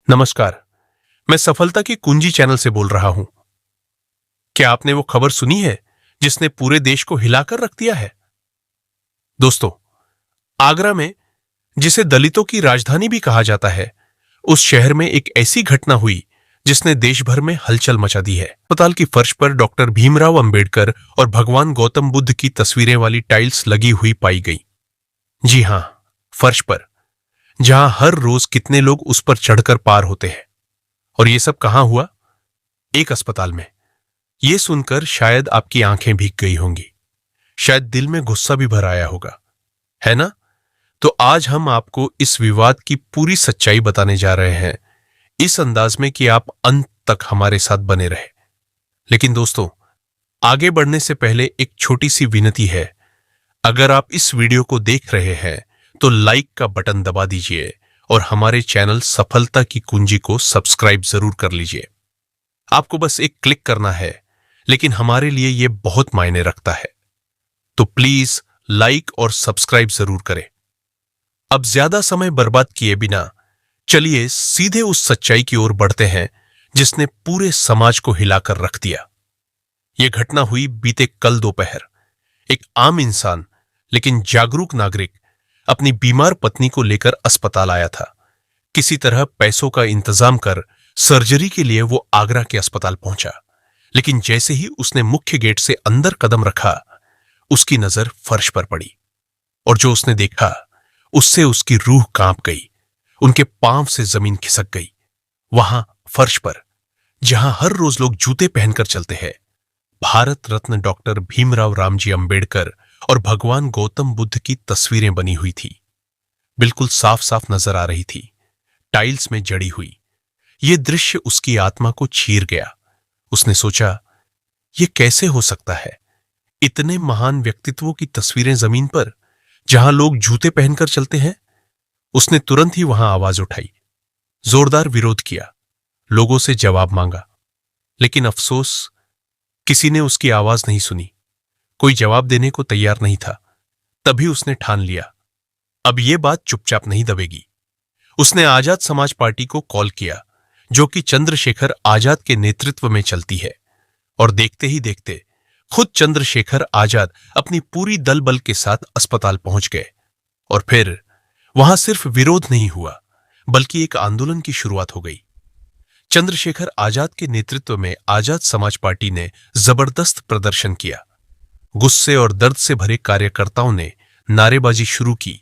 नमस्कार। मैं सफलता की कुंजी चैनल से बोल रहा हूं। क्या आपने वो खबर सुनी है जिसने पूरे देश को हिलाकर रख दिया है? दोस्तों, आगरा में, जिसे दलितों की राजधानी भी कहा जाता है, उस शहर में एक ऐसी घटना हुई जिसने देश भर में हलचल मचा दी है। अस्पताल की फर्श पर डॉक्टर भीमराव अंबेडकर और भगवान गौतम बुद्ध की तस्वीरें वाली टाइल्स लगी हुई पाई गई। जी हां, फर्श पर, जहां हर रोज कितने लोग उस पर चढ़कर पार होते हैं। और ये सब कहां हुआ? एक अस्पताल में। ये सुनकर शायद आपकी आंखें भीग गई होंगी, शायद दिल में गुस्सा भी भर आया होगा, है ना? तो आज हम आपको इस विवाद की पूरी सच्चाई बताने जा रहे हैं, इस अंदाज में कि आप अंत तक हमारे साथ बने रहे। लेकिन दोस्तों, आगे बढ़ने से पहले एक छोटी सी विनती है। अगर आप इस वीडियो को देख रहे हैं तो लाइक का बटन दबा दीजिए और हमारे चैनल सफलता की कुंजी को सब्सक्राइब जरूर कर लीजिए। आपको बस एक क्लिक करना है, लेकिन हमारे लिए यह बहुत मायने रखता है। तो प्लीज लाइक और सब्सक्राइब जरूर करें। अब ज्यादा समय बर्बाद किए बिना चलिए सीधे उस सच्चाई की ओर बढ़ते हैं जिसने पूरे समाज को हिलाकर रख दिया। यह घटना हुई बीते कल दोपहर। एक आम इंसान, लेकिन जागरूक नागरिक, अपनी बीमार पत्नी को लेकर अस्पताल आया था। किसी तरह पैसों का इंतजाम कर सर्जरी के लिए वो आगरा के अस्पताल पहुंचा। लेकिन जैसे ही उसने मुख्य गेट से अंदर कदम रखा, उसकी नजर फर्श पर पड़ी। और जो उसने देखा, उससे उसकी रूह कांप गई। उनके पांव से जमीन खिसक गई। वहां फर्श पर, जहां हर रोज लोग जूते पहनकर चलते हैं, भारत रत्न डॉक्टर भीमराव रामजी अंबेडकर और भगवान गौतम बुद्ध की तस्वीरें बनी हुई थी। बिल्कुल साफ साफ नजर आ रही थी, टाइल्स में जड़ी हुई। यह दृश्य उसकी आत्मा को चीर गया। उसने सोचा, यह कैसे हो सकता है? इतने महान व्यक्तित्वों की तस्वीरें जमीन पर, जहां लोग जूते पहनकर चलते हैं। उसने तुरंत ही वहां आवाज उठाई, जोरदार विरोध किया, लोगों से जवाब मांगा। लेकिन अफसोस, किसी ने उसकी आवाज नहीं सुनी। कोई जवाब देने को तैयार नहीं था। तभी उसने ठान लिया, अब यह बात चुपचाप नहीं दबेगी। उसने आजाद समाज पार्टी को कॉल किया, जो कि चंद्रशेखर आजाद के नेतृत्व में चलती है। और देखते ही देखते खुद चंद्रशेखर आजाद अपनी पूरी दल बल के साथ अस्पताल पहुंच गए। और फिर वहां सिर्फ विरोध नहीं हुआ, बल्कि एक आंदोलन की शुरुआत हो गई। चंद्रशेखर आजाद के नेतृत्व में आजाद समाज पार्टी ने जबरदस्त प्रदर्शन किया। गुस्से और दर्द से भरे कार्यकर्ताओं ने नारेबाजी शुरू की,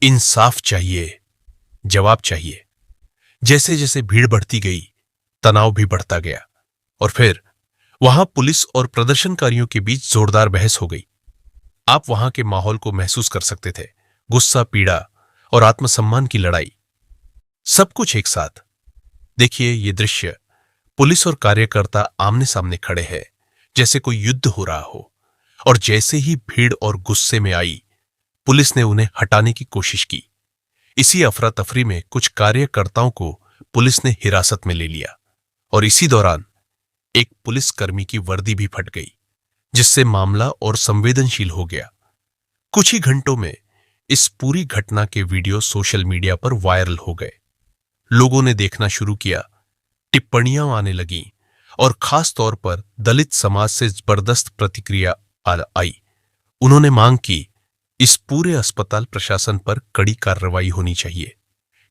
इंसाफ चाहिए, जवाब चाहिए। जैसे जैसे भीड़ बढ़ती गई, तनाव भी बढ़ता गया। और फिर वहां पुलिस और प्रदर्शनकारियों के बीच जोरदार बहस हो गई। आप वहां के माहौल को महसूस कर सकते थे, गुस्सा, पीड़ा और आत्मसम्मान की लड़ाई, सब कुछ एक साथ। देखिए ये दृश्य, पुलिस और कार्यकर्ता आमने सामने खड़े हैं, जैसे कोई युद्ध हो रहा हो। और जैसे ही भीड़ और गुस्से में आई, पुलिस ने उन्हें हटाने की कोशिश की। इसी अफरा तफरी में कुछ कार्यकर्ताओं को पुलिस ने हिरासत में ले लिया। और इसी दौरान एक पुलिसकर्मी की वर्दी भी फट गई, जिससे मामला और संवेदनशील हो गया। कुछ ही घंटों में इस पूरी घटना के वीडियो सोशल मीडिया पर वायरल हो गए। लोगों ने देखना शुरू किया, टिप्पणियां आने लगीं और खास तौर पर दलित समाज से जबरदस्त प्रतिक्रिया आई। उन्होंने मांग की, इस पूरे अस्पताल प्रशासन पर कड़ी कार्रवाई होनी चाहिए,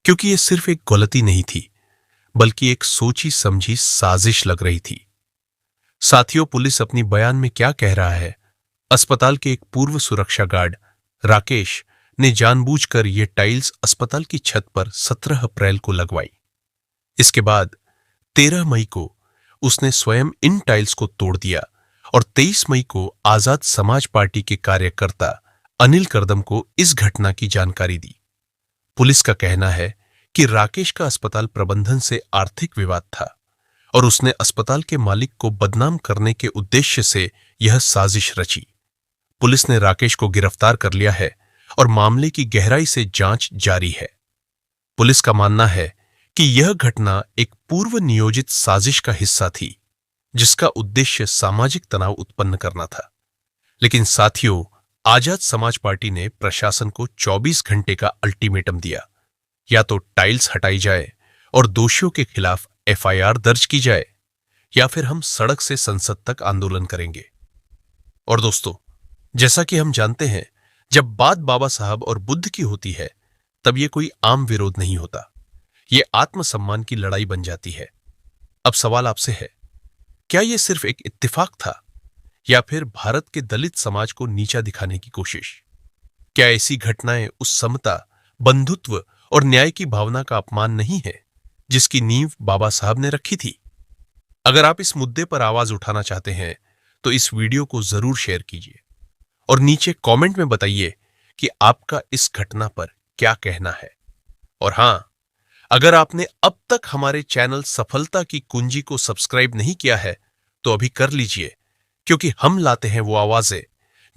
क्योंकि यह सिर्फ एक गलती नहीं थी, बल्कि एक सोची समझी साजिश लग रही थी। साथियों, पुलिस अपनी बयान में क्या कह रहा है? अस्पताल के एक पूर्व सुरक्षा गार्ड राकेश ने जानबूझकर ये टाइल्स अस्पताल की छत पर 17 अप्रैल को लगवाई। इसके बाद 13 मई को उसने स्वयं इन टाइल्स को तोड़ दिया और 23 मई को आजाद समाज पार्टी के कार्यकर्ता अनिल करदम को इस घटना की जानकारी दी। पुलिस का कहना है कि राकेश का अस्पताल प्रबंधन से आर्थिक विवाद था और उसने अस्पताल के मालिक को बदनाम करने के उद्देश्य से यह साजिश रची। पुलिस ने राकेश को गिरफ्तार कर लिया है और मामले की गहराई से जांच जारी है। पुलिस का मानना है कि यह घटना एक पूर्व नियोजित साजिश का हिस्सा थी, जिसका उद्देश्य सामाजिक तनाव उत्पन्न करना था। लेकिन साथियों, आजाद समाज पार्टी ने प्रशासन को 24 घंटे का अल्टीमेटम दिया, या तो टाइल्स हटाई जाए और दोषियों के खिलाफ एफआईआर दर्ज की जाए, या फिर हम सड़क से संसद तक आंदोलन करेंगे। और दोस्तों, जैसा कि हम जानते हैं, जब बात बाबा साहब और बुद्ध की होती है, तब यह कोई आम विरोध नहीं होता, यह आत्मसम्मान की लड़ाई बन जाती है। अब सवाल आपसे है, क्या यह सिर्फ एक इत्तेफाक था, या फिर भारत के दलित समाज को नीचा दिखाने की कोशिश? क्या ऐसी घटनाएं उस समता, बंधुत्व और न्याय की भावना का अपमान नहीं है जिसकी नींव बाबा साहब ने रखी थी? अगर आप इस मुद्दे पर आवाज उठाना चाहते हैं तो इस वीडियो को जरूर शेयर कीजिए और नीचे कमेंट में बताइए कि आपका इस घटना पर क्या कहना है। और हां, अगर आपने अब तक हमारे चैनल सफलता की कुंजी को सब्सक्राइब नहीं किया है तो अभी कर लीजिए, क्योंकि हम लाते हैं वो आवाजें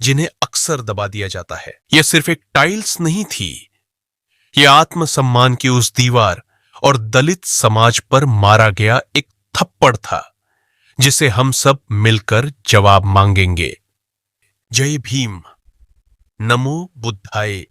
जिन्हें अक्सर दबा दिया जाता है। यह सिर्फ एक टाइल्स नहीं थी, यह आत्मसम्मान की उस दीवार और दलित समाज पर मारा गया एक थप्पड़ था जिसे हम सब मिलकर जवाब मांगेंगे। जय भीम। नमो बुद्धाय।